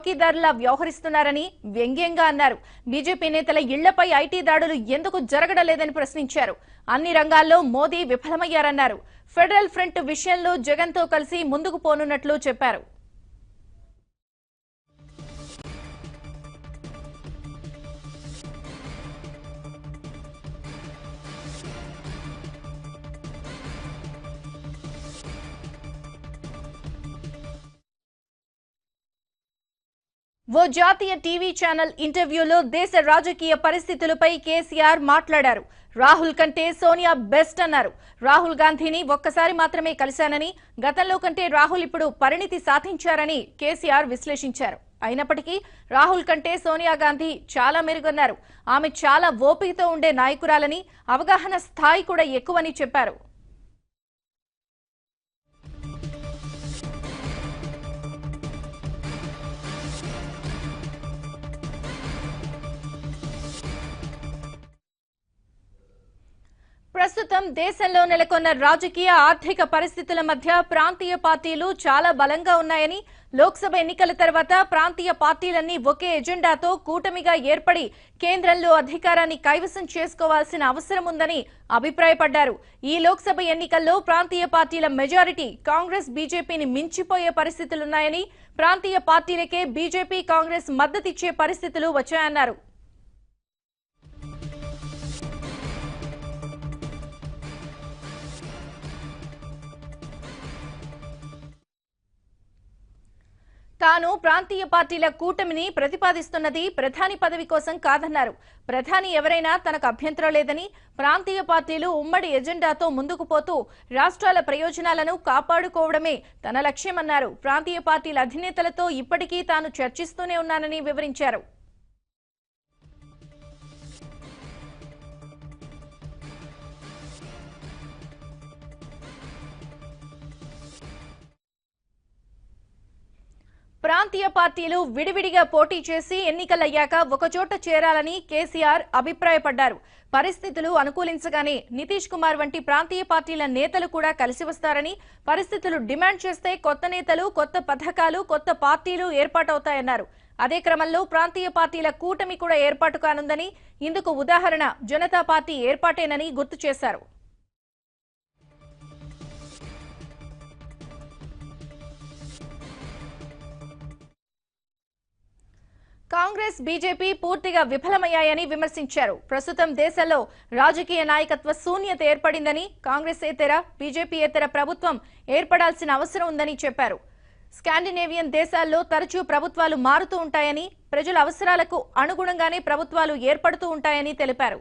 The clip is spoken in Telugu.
చౌకీదారులా వ్యవహరిస్తున్నారని వ్యంగ్యంగా అన్నారు. బీజేపీ నేతల ఇళ్లపై ఐటీ దాడులు ఎందుకు జరగడలేదని ప్రశ్నించారు. అన్ని రంగాల్లో మోదీ విఫలమయ్యారన్నారు. ఫెడరల్ ఫ్రంట్ విషయంలో జగన్తో కలిసి ముందుకు పోనున్నట్లు చెప్పారు. ఓ జాతీయ టీవీ ఛానల్ ఇంటర్వ్యూలో దేశ రాజకీయ పరిస్థితులపై కేసీఆర్ మాట్లాడారు. రాహుల్ కంటే సోనియా బెస్ట్ అన్నారు. రాహుల్ గాంధీని ఒక్కసారి మాత్రమే కలిశానని, గతంలో కంటే రాహుల్ ఇప్పుడు పరిణితి సాధించారని కేసీఆర్ విశ్లేషించారు. అయినప్పటికీ రాహుల్ కంటే సోనియా గాంధీ చాలా మెరుగన్నారు. ఆమె చాలా ఓపికతో ఉండే నాయకురాలని, అవగాహన స్థాయి కూడా ఎక్కువని చెప్పారు. ప్రస్తుతం దేశంలో నెలకొన్న రాజకీయ ఆర్థిక పరిస్థితుల మధ్య ప్రాంతీయ పార్టీలు చాలా బలంగా ఉన్నాయని, లోక్సభ ఎన్నికల తర్వాత ప్రాంతీయ పార్టీలన్నీ ఒకే ఎజెండాతో కూటమిగా ఏర్పడి కేంద్రంలో అధికారాన్ని కైవసం చేసుకోవాల్సిన అవసరం ఉందని అభిప్రాయపడ్డారు. ఈ లోక్సభ ఎన్నికల్లో ప్రాంతీయ పార్టీల మెజారిటీ కాంగ్రెస్ బీజేపీని మించిపోయే పరిస్థితులున్నాయని, ప్రాంతీయ పార్టీలకే బీజేపీ కాంగ్రెస్ మద్దతిచ్చే పరిస్థితులు వచ్చాయన్నారు. తాను ప్రాంతీయ పార్టీల కూటమిని ప్రతిపాదిస్తున్నది ప్రధాని పదవి కోసం కాదన్నారు. ప్రధాని ఎవరైనా తనకు అభ్యంతరం లేదని, ప్రాంతీయ పార్టీలు ఉమ్మడి ఎజెండాతో ముందుకు పోతూ రాష్ట్రాల ప్రయోజనాలను కాపాడుకోవడమే తన లక్ష్యమన్నారు. ప్రాంతీయ పార్టీల అధినేతలతో ఇప్పటికీ తాను చర్చిస్తూనే ఉన్నానని వివరించారు. ప్రాంతీయ పార్టీలు విడివిడిగా పోటీ చేసి ఎన్నికలయ్యాక ఒకచోట చేరాలని కేసీఆర్ అభిప్రాయపడ్డారు. పరిస్థితులు అనుకూలించగానే నితీష్ కుమార్ వంటి ప్రాంతీయ పార్టీల నేతలు కూడా కలిసి వస్తారని, పరిస్థితులు డిమాండ్ చేస్తే కొత్త నేతలు, కొత్త పథకాలు, కొత్త పార్టీలు ఏర్పాటవుతాయన్నారు. అదే క్రమంలో ప్రాంతీయ పార్టీల కూటమి కూడా ఏర్పాటు కానుందని, ఇందుకు ఉదాహరణ జనతా పార్టీ ఏర్పాటేనని గుర్తు చేశారు. కాంగ్రెస్ బీజేపీ పూర్తిగా విఫలమయ్యాయని విమర్శించారు. ప్రస్తుతం దేశంలో రాజకీయ నాయకత్వ శూన్యత ఏర్పడిందని, కాంగ్రెసేతర, బీజేపీయేతర ప్రభుత్వం ఏర్పడాల్సిన అవసరం ఉందని చెప్పారు. స్కాండినేవియన్ దేశాల్లో తరచూ ప్రభుత్వాలు మారుతూ ఉంటాయని, ప్రజల అవసరాలకు అనుగుణంగానే ప్రభుత్వాలు ఏర్పడుతూ ఉంటాయని తెలిపారు.